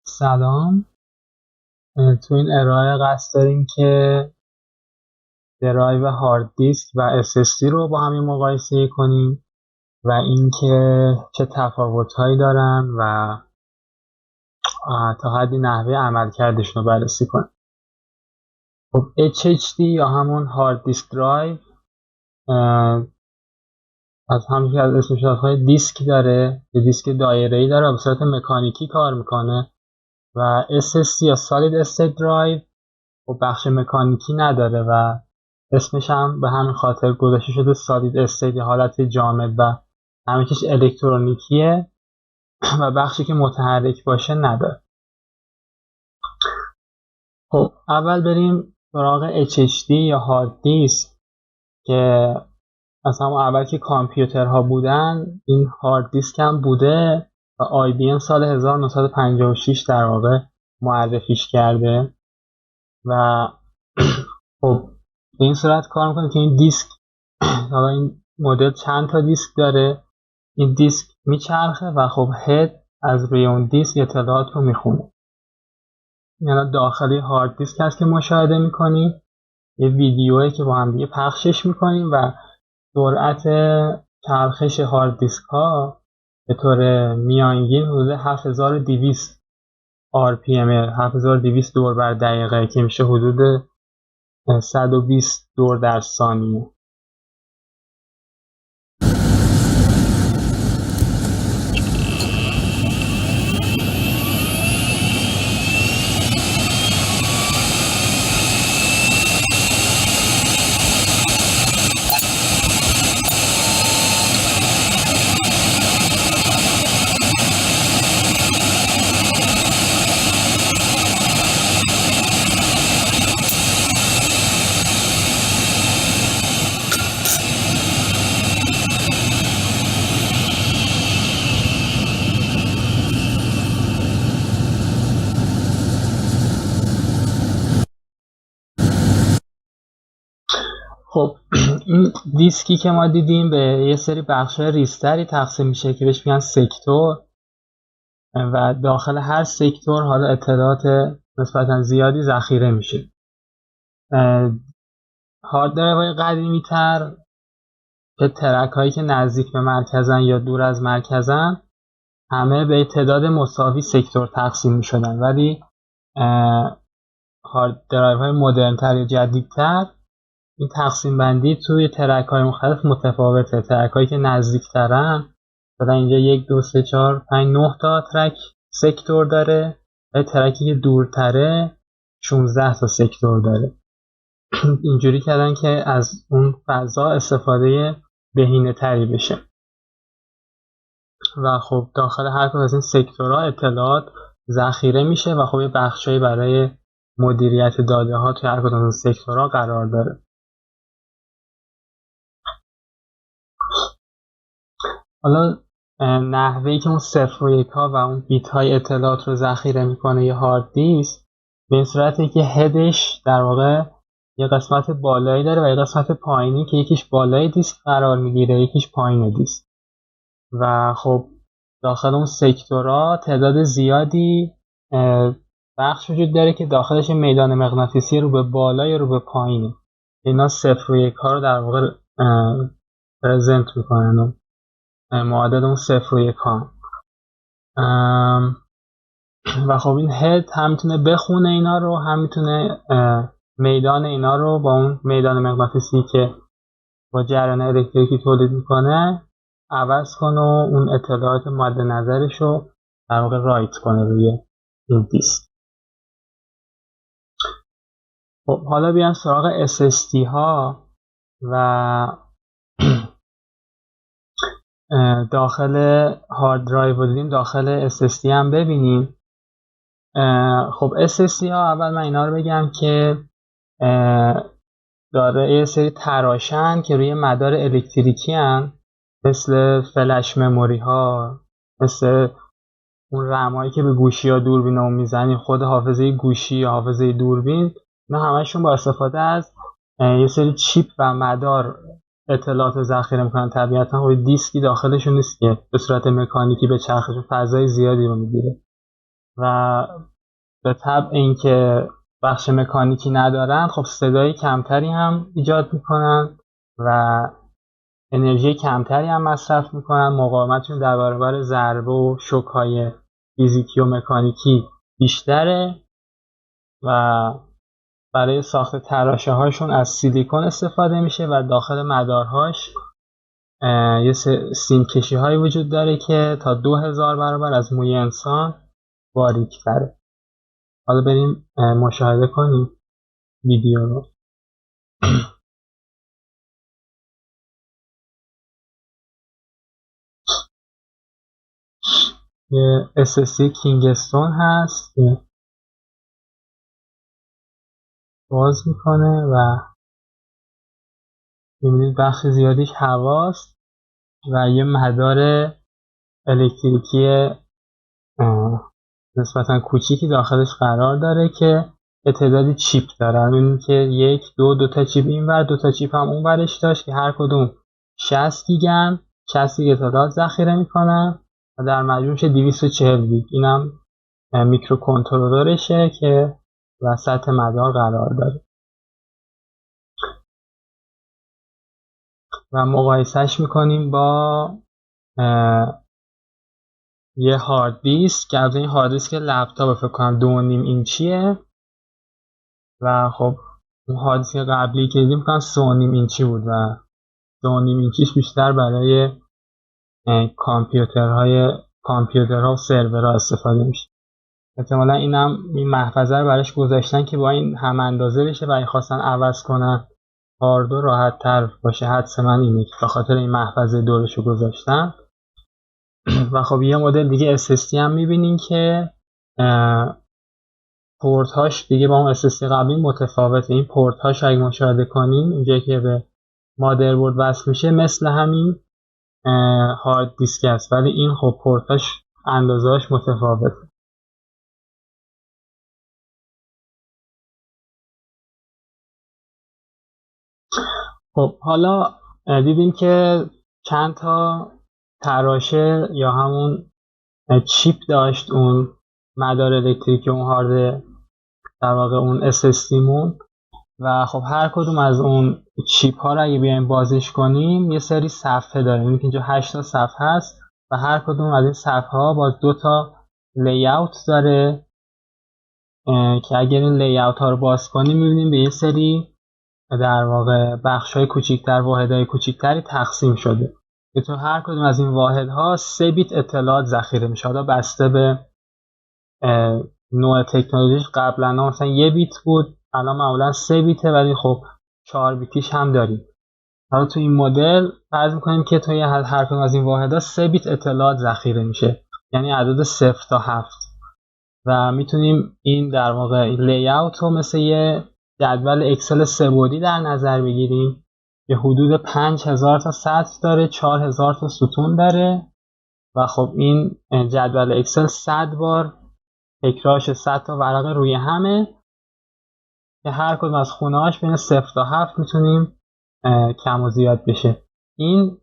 سلام. تو این ارائه قصد داریم که درایو هارد دیسک و SSD رو با هم مقایسه کنیم و اینکه چه تفاوت‌هایی دارن و تا حدی نحوه عملکردشون رو بررسی کنیم. خب HDD یا همون هارد دیسک درایو از همون که از اسمش های دیسک داره، یه دیسک دایره‌ای داره و به صورت مکانیکی کار میکنه و SSD یا سالید استیت درایو و بخش مکانیکی نداره و اسمش هم به همین خاطر گذاشته شده سالید استیت یا حالت جامد و همه چیز الکترونیکیه و بخشی که متحرک باشه نداره. خب اول بریم سراغ HDD یا هارد دیسک که از همون اول که کامپیوترها بودن این هارد دیسک هم بوده و IBM سال 1956 در واقع معرفیش کرده و خب به این صورت کار میکنه که این دیسک حالا این مدل چند تا دیسک داره، این دیسک میچرخه و خب هد از روی اون دیسک اطلاعات رو میخونه. یعنی داخلی هارد دیسک هست که مشاهده میکنیم، یه ویدیویی که با هم دیگه پخشش میکنیم و سرعت چرخش هارد دیسک ها به طور میانگین حدود 7200 RPM 7200 دور بر دقیقه که میشه حدود 120 دور در ثانیه. خب این دیسکی که ما دیدیم به یه سری بخش‌های ریزتری تقسیم میشه که بهش میگن سکتور و داخل هر سکتور حالا اطلاعات نسبتا زیادی ذخیره میشه. هارد درایوهای قدیمی تر که ترک هایی که نزدیک به مرکزن یا دور از مرکزن همه به تعداد مساوی سکتور تقسیم میشدن، ولی هارد درایوهای مدرن تر یا جدیدتر این تقسیم بندی توی ترک های مختلف متفاوته. ترک هایی که نزدیک ترن مثلا اینجا 1 2 3 4 5 9 تا ترک سکتور داره و ترکی که دورتره 16 تا سکتور داره. اینجوری کردن که از اون فضا استفاده بهینه تری بشه و خب داخل هر کدوم از این سکتورها اطلاعات ذخیره میشه و خب یه بخشایی برای مدیریت داده ها توی هر کدوم از این سکتورها قرار داره. حالا نحوهی که اون 0 و 1 ها و اون بیت های اطلاعات رو ذخیره میکنه یه هارد دیسک به این صورته که هدش در واقع یه قسمت بالایی داره و یه قسمت پایینی که یکیش بالای دیسک قرار میگیره یکیش پایین دیسک و خب داخل اون سکتورها تعداد زیادی بخش وجود داره که داخلش میدان مغناطیسی رو به بالا یا رو به پایینه. اینا 0 و 1 ها رو در واقع پرزنت میکنن و معادل اون 0 و 1 ها و خب این هد هم میتونه بخونه اینا رو هم میتونه میدان اینا رو با اون میدان مغناطیسی که با جریان الکتریکی تولید میکنه عوض کنه و اون اطلاعات مد نظرش رو در واقع رایت کنه روی این دیسک. خب حالا بیان سراغ SSD ها و داخل هارد درایو دیدیم داخل SSD هم ببینیم. خب SSD ها اول من اینا رو بگم که داره یه سری تراشن که روی مدار الکتریکی هن مثل فلش مموری ها، مثل اون رمایی که به گوشی یا دوربین رو میزنیم، خود حافظه گوشی یا حافظه دوربین، اینا همشون با استفاده از یه سری چیپ و مدار اطلاعات ذخیره میکنن. طبیعتا خب دیسکی داخلشون نیست که به صورت مکانیکی به چرخشون فضای زیادی رو میگیره و به طبع اینکه بخش مکانیکی ندارن خب صدای کمتری هم ایجاد میکنن و انرژی کمتری هم مصرف میکنن، مقاومتشون در برابر ضربه و شوک‌های فیزیکی و مکانیکی بیشتره و برای ساخت تراشه هاشون از سیلیکون استفاده میشه و داخل مدارهاش یه سیم کشی هایی وجود داره که تا 2000 برابر از موی انسان باریک تره. حالا بریم مشاهده کنیم ویدیو رو. یه SSD کینگستون هست که باز میکنه و میبینید بخش زیادیش هواست و یه مدار الکتریکی نسبتا کوچیکی داخلش قرار داره که یه تعدادی چیپ داره. میبینید که یک دو تا چیپ این ور، 2 تا چیپ هم اون ورش داشت که هر کدوم 60 گیگن، 60 گیگ اطلاعات ذخیره میکنن و در مجموع میشه 240 گیگ. اینم میکروکنترلرشه که وسط مدار قرار داره و مقایسهش میکنیم با یه هارد دیسک که این هارد دیسک لپتاپ فکر کنم 2.5 اینچیه و خب اون هارد دیسک قبلی که دیدیم فکر کنم 3.5 اینچی بود و 2.5 اینچیش بیشتر برای کامپیوترها و سرورها استفاده میشه. احتمالا این محفظه رو براش گذاشتن که با این هم اندازه بشه و خواستن عوض کنن هاردو راحت تر باشه. حدس من اینه که به خاطر این محفظه دورشو گذاشتن. و خب یه مدل دیگه SSD هم میبینین که پورت هاش دیگه با اون SSD قبلی متفاوته. این پورت هاش اگه مشاهده کنین اونجایی که به مادربرد وصل میشه مثل همین هارد دیسک است، ولی این خب پورت هاش اندازه هاش متفاوته. خب حالا دیدیم که چند تا تراشه یا همون چیپ داشت اون مدار الکتریکی اون هارد در واقع اون SSD مون و خب هر کدوم از اون چیپ ها رو اگه بیایم بازش کنیم یه سری صفحه داره. می‌بینید اینجا 8 تا صفحه هست و هر کدوم از این صفحه ها باز 2 تا لی‌اوت داره که اگر این لی‌اوت ها رو باز کنیم می‌بینیم به یه سری در واقع بخش‌های کوچیک‌تر، واحدهای کوچیک‌تری تقسیم شده که تو هر کدوم از این واحدها 3 بیت اطلاعات ذخیره میشه. حالا بسته به نوع تکنولوژیش قبلا مثلا 1 بیت بود، الان معمولا 3 بیته ولی خب 4 بیتیش هم داریم. حالا تو این مدل فرض می‌کنیم که توی هر کدوم از این واحدها 3 بیت اطلاعات ذخیره میشه، یعنی عدد 0 تا 7 و میتونیم این در واقع لی‌اوت رو مثل یه جدول اکسل سه‌بعدی در نظر بگیریم که حدود 5000 تا سطر داره، 4000 تا ستون داره و خب این جدول اکسل 100 بار تکرارش 100 تا ورق روی همه که هر کدوم از خونه‌هاش بین 0 تا 7 میتونیم کم و زیاد بشه. این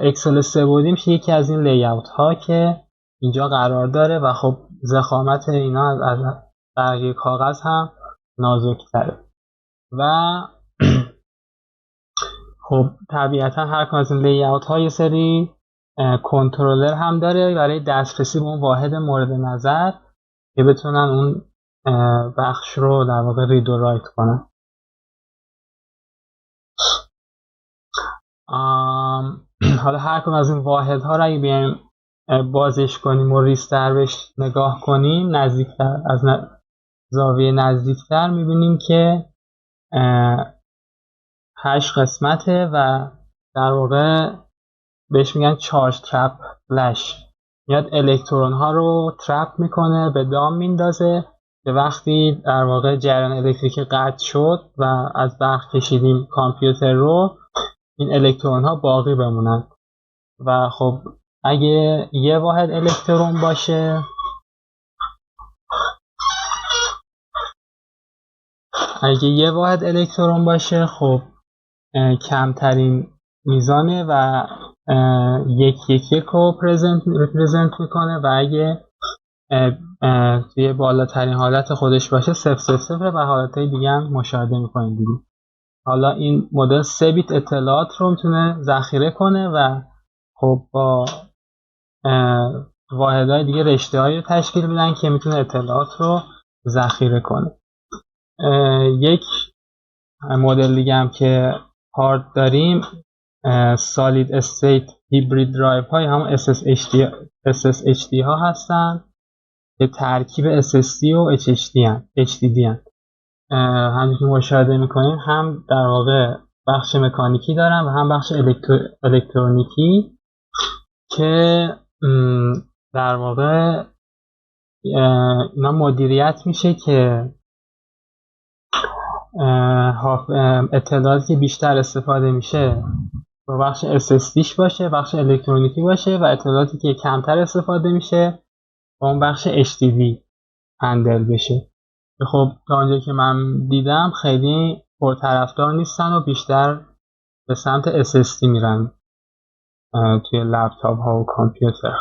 اکسل سه‌بعدی میشه یکی از این لی‌اوت ها که اینجا قرار داره و خب ضخامت اینا از بقیه کاغذ هم نازک‌تره و خب طبیعتا هر کدوم از این لی‌اوت ها یه سری کنترلر هم داره برای دسترسی به اون واحد مورد نظر که بتونن اون بخش رو در واقع رید و رایت کنن. حالا هر کدوم از این واحدها رو اگه بیایم بازش کنیم و ریستر بهش نگاه کنیم نزدیکتر از زاویه نزدیکتر میبینیم که 8 قسمته و در واقع بهش میگن چارج ترپ فلش. میاد الکترون ها رو ترپ میکنه، به دام میندازه که وقتی در واقع جریان الکتریکی قطع شد و از برق کشیدیم کامپیوتر رو، این الکترون ها باقی بمونن و خب اگه یه واحد الکترون باشه خب کمترین میزانه و یک رو رپرزنت میکنه و اگه توی بالاترین حالت خودش باشه 000 و حالتهای دیگه هم مشاهده میکنیم دیگه. حالا این مدل 3 بیت اطلاعات رو میتونه ذخیره کنه و خب با واحدهای دیگه رشته‌هایی رو تشکیل میدن که میتونه اطلاعات رو ذخیره کنه. یک مدل دیگه هم که هارد داریم Solid State Hybrid Drive های همون SSHD ها هستن که ترکیب SSD و HDD هن. همونجوری که مشاهده میکنیم هم در واقع بخش مکانیکی دارن و هم بخش الکترونیکی که در واقع اینا مدیریت میشه که اطلاعاتی که بیشتر استفاده میشه با بخش SSDش باشه، بخش الکترونیکی باشه، و اطلاعاتی که کمتر استفاده میشه با اون بخش HDD هندل بشه. خب تا اونجایی که من دیدم خیلی پرطرفدار نیستن و بیشتر به سمت SSD میرن توی لپتاپ ها و کامپیوتر.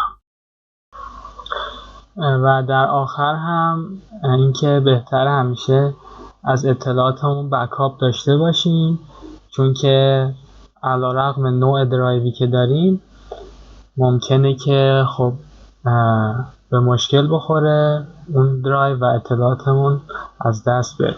و در آخر هم اینکه بهتره همیشه از اطلاعاتمون بکاپ داشته باشیم، چون که علیرغم نوع درایوی که داریم ممکنه که خب به مشکل بخوره اون درایو و اطلاعاتمون از دست بره.